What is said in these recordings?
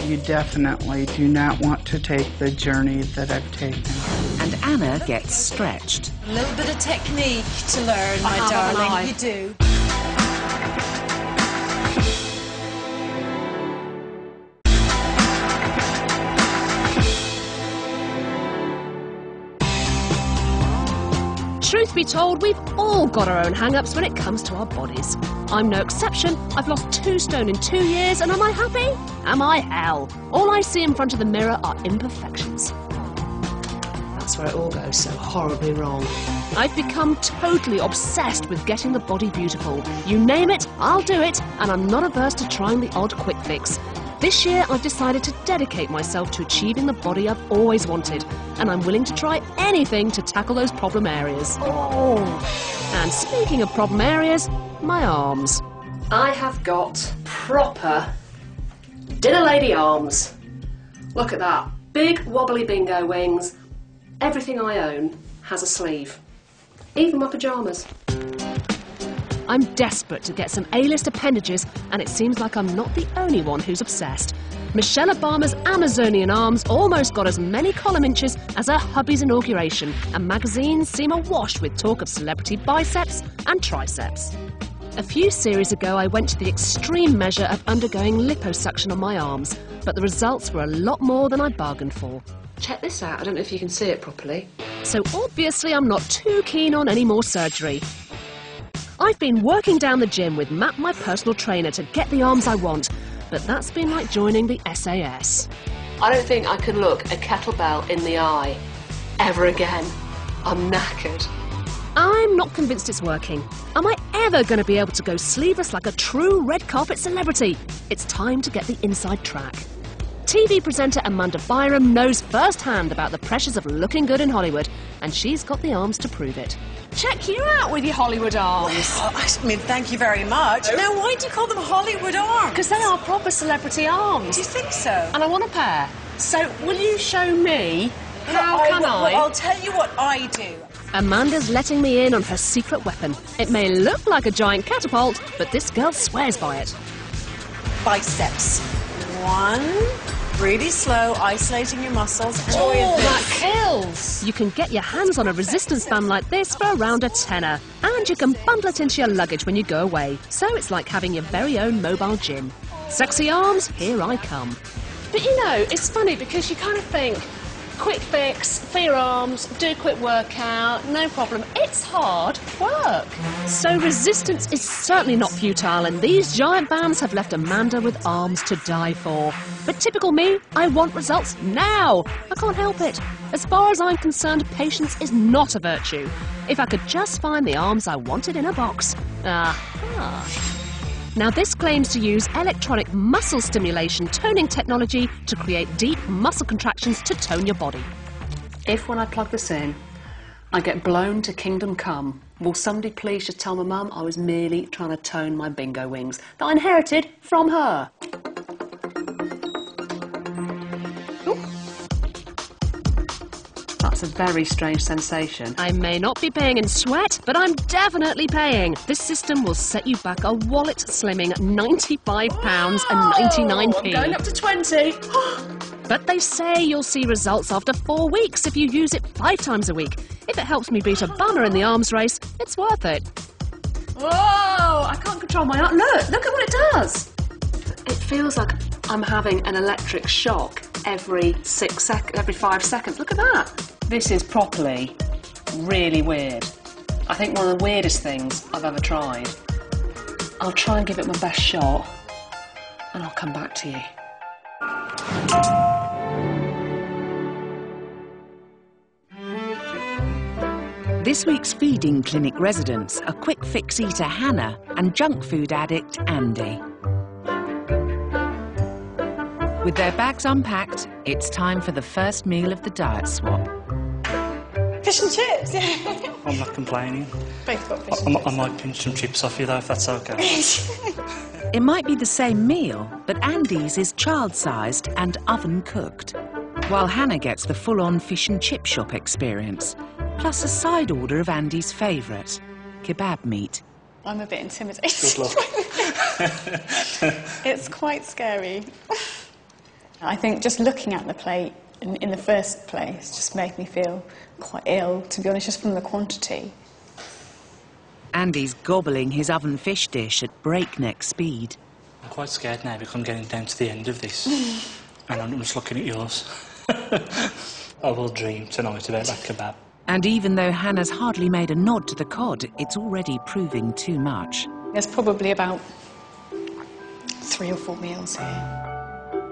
you definitely do not want to take the journey that I've taken. And Anna gets stretched. A little bit of technique to learn, my darling. You do. Truth be told, we've all got our own hang-ups when it comes to our bodies. I'm no exception. I've lost 2 stone in 2 years, and am I happy? Am I? Hell. All I see in front of the mirror are imperfections. That's where it all goes so horribly wrong. I've become totally obsessed with getting the body beautiful. You name it, I'll do it, and I'm not averse to trying the odd quick fix. This year, I've decided to dedicate myself to achieving the body I've always wanted, and I'm willing to try anything to tackle those problem areas. Oh! And speaking of problem areas, my arms. I have got proper dinner lady arms. Look at that. Big wobbly bingo wings. Everything I own has a sleeve. Even my pyjamas. I'm desperate to get some A-list appendages, and it seems like I'm not the only one who's obsessed. Michelle Obama's Amazonian arms almost got as many column inches as her hubby's inauguration, and magazines seem awash with talk of celebrity biceps and triceps. A few series ago, I went to the extreme measure of undergoing liposuction on my arms, but the results were a lot more than I bargained for. Check this out, I don't know if you can see it properly. So obviously I'm not too keen on any more surgery. I've been working down the gym with Matt, my personal trainer, to get the arms I want, but that's been like joining the SAS. I don't think I can look a kettlebell in the eye ever again. I'm knackered. I'm not convinced it's working. Am I ever going to be able to go sleeveless like a true red carpet celebrity? It's time to get the inside track. TV presenter Amanda Byram knows firsthand about the pressures of looking good in Hollywood, and she's got the arms to prove it. Check you out with your Hollywood arms. Well, I mean, thank you very much. Now, why do you call them Hollywood arms? Because they are proper celebrity arms. Do you think so? And I want a pair. So, will you show me? How can I? Well, I'll tell you what I do. Amanda's letting me in on her secret weapon. It may look like a giant catapult, but this girl swears by it. Biceps. 1. Really slow, isolating your muscles. Oh, that kills! You can get your hands on a resistance band like this for around a tenner. And you can bundle it into your luggage when you go away. So it's like having your very own mobile gym. Sexy arms, here I come. But you know, it's funny because you kind of think, quick fix for your arms, do a quick workout, no problem. It's hard work. So resistance is certainly not futile, and these giant bands have left Amanda with arms to die for. But typical me, I want results now. I can't help it. As far as I'm concerned, patience is not a virtue. If I could just find the arms I wanted in a box. Aha. Now this claims to use electronic muscle stimulation toning technology to create deep muscle contractions to tone your body. If when I plug this in, I get blown to kingdom come, will somebody please just tell my mum I was merely trying to tone my bingo wings that I inherited from her? That's a very strange sensation. I may not be paying in sweat, but I'm definitely paying. This system will set you back a wallet-slimming £95.99. I'm going up to 20. But they say you'll see results after 4 weeks if you use it 5 times a week. If it helps me beat a bummer in the arms race, it's worth it. Whoa! I can't control my arm. Look at what it does. It feels like I'm having an electric shock every 5 seconds. Look at that. This is properly really weird. I think one of the weirdest things I've ever tried. I'll try and give it my best shot, and I'll come back to you. This week's feeding clinic residents are quick fix eater Hannah and junk food addict Andy. With their bags unpacked, it's time for the first meal of the diet swap. Fish and chips, yeah. I'm not complaining. Both got fish and chips. I might pinch some chips off you though, if that's okay. It might be the same meal, but Andy's is child-sized and oven-cooked, while Hannah gets the full-on fish and chip shop experience, plus a side order of Andy's favourite, kebab meat. I'm a bit intimidated. Good luck. It's quite scary. I think just looking at the plate in the first place just made me feel quite ill, to be honest, just from the quantity. Andy's gobbling his oven fish dish at breakneck speed. I'm quite scared now because I'm getting down to the end of this. And I'm just looking at yours. I will dream tonight about that kebab. And even though Hannah's hardly made a nod to the cod, it's already proving too much. There's probably about 3 or 4 meals here.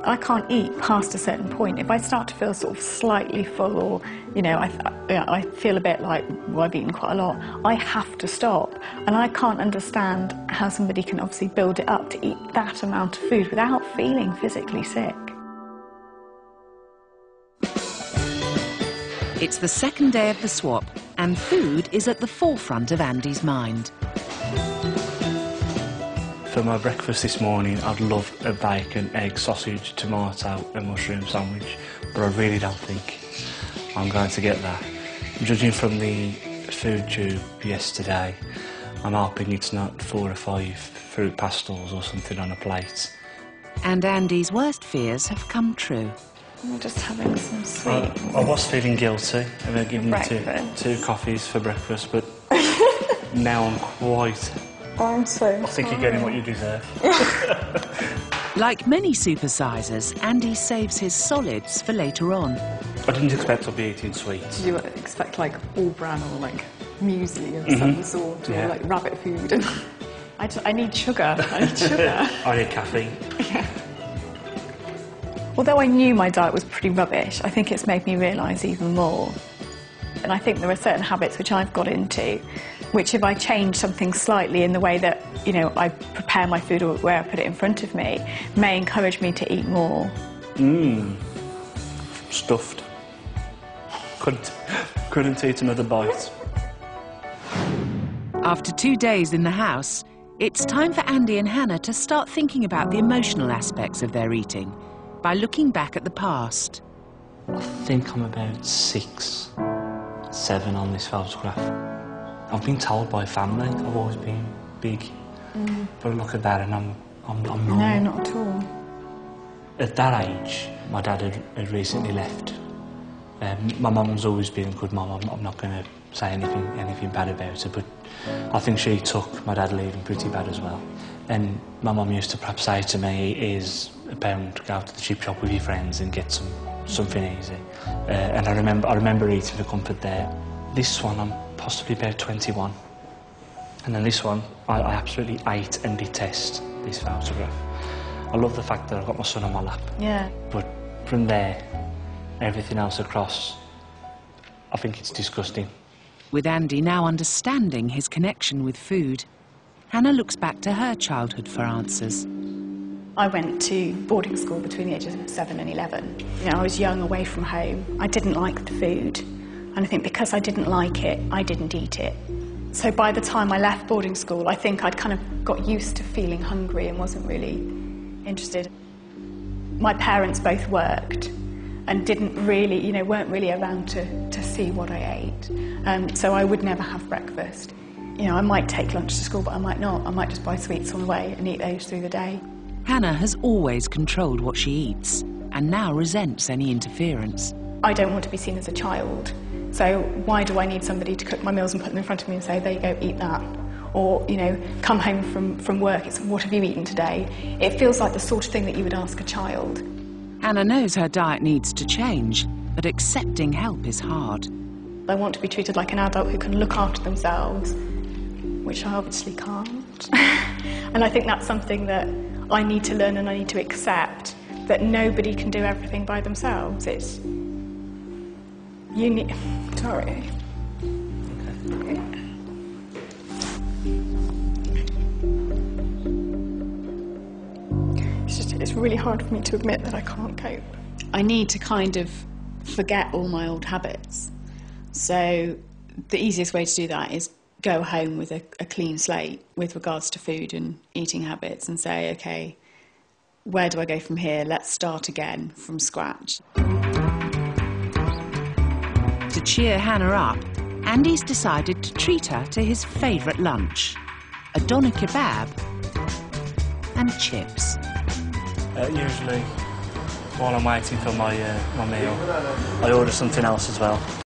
I can't eat past a certain point. If I start to feel sort of slightly full or, you know, I feel a bit like, well, I've eaten quite a lot, I have to stop. And I can't understand how somebody can obviously build it up to eat that amount of food without feeling physically sick. It's the second day of the swap, and food is at the forefront of Andy's mind. For my breakfast this morning, I'd love a bacon, egg, sausage, tomato and mushroom sandwich, but I really don't think I'm going to get that. Judging from the food tube yesterday, I'm hoping it's not 4 or 5 fruit pastels or something on a plate. And Andy's worst fears have come true. I'm just having some sweets. I was feeling guilty about giving you two coffees for breakfast, but now I'm quite... I'm so I think you're getting what you deserve. Like many supersizers, Andy saves his solids for later on. I didn't expect to be eating sweets. Did you expect like all bran or like muesli of some sort, or like rabbit food? I need sugar. I need sugar. I need caffeine. Yeah. Although I knew my diet was pretty rubbish, I think it's made me realise even more. And I think there are certain habits which I've got into, which if I change something slightly in the way that, you know, I prepare my food or where I put it in front of me, may encourage me to eat more. Stuffed. Couldn't eat another bite. After 2 days in the house, it's time for Andy and Hannah to start thinking about the emotional aspects of their eating by looking back at the past. I think I'm about 6, 7 on this photograph. I've been told by family I've always been big, but I look at that and I'm not. No, not at all. At that age, my dad had recently left. My mum's always been a good mum. I'm not going to say anything bad about her, but I think she took my dad leaving pretty bad as well. And my mum used to perhaps say to me, "Here's £1, go to the chip shop with your friends and get something easy." And I remember eating the comfort there. This one, I'm possibly about 21. And then this one, I absolutely hate and detest this photograph. I love the fact that I've got my son on my lap. Yeah. But from there, everything else across, I think it's disgusting. With Andy now understanding his connection with food, Hannah looks back to her childhood for answers. I went to boarding school between the ages of 7 and 11. You know, I was young, away from home. I didn't like the food. And I think because I didn't like it, I didn't eat it. So by the time I left boarding school, I think I'd kind of got used to feeling hungry and wasn't really interested. My parents both worked and didn't really, you know, weren't really around to see what I ate. So I would never have breakfast. You know, I might take lunch to school, but I might not. I might just buy sweets on the way and eat those through the day. Hannah has always controlled what she eats and now resents any interference. I don't want to be seen as a child. So why do I need somebody to cook my meals and put them in front of me and say, there you go, eat that? Or, you know, come home from work, it's, what have you eaten today? It feels like the sort of thing that you would ask a child. Hannah knows her diet needs to change, but accepting help is hard. I want to be treated like an adult who can look after themselves, which I obviously can't. And I think that's something that I need to learn and I need to accept, that nobody can do everything by themselves. It's... You need... Sorry. Okay. It's really hard for me to admit that I can't cope. I need to kind of forget all my old habits. So the easiest way to do that is go home with a clean slate with regards to food and eating habits and say, okay, where do I go from here? Let's start again from scratch. To cheer Hannah up, Andy's decided to treat her to his favourite lunch, a doner kebab and chips. Usually while I'm waiting for my meal, I order something else as well.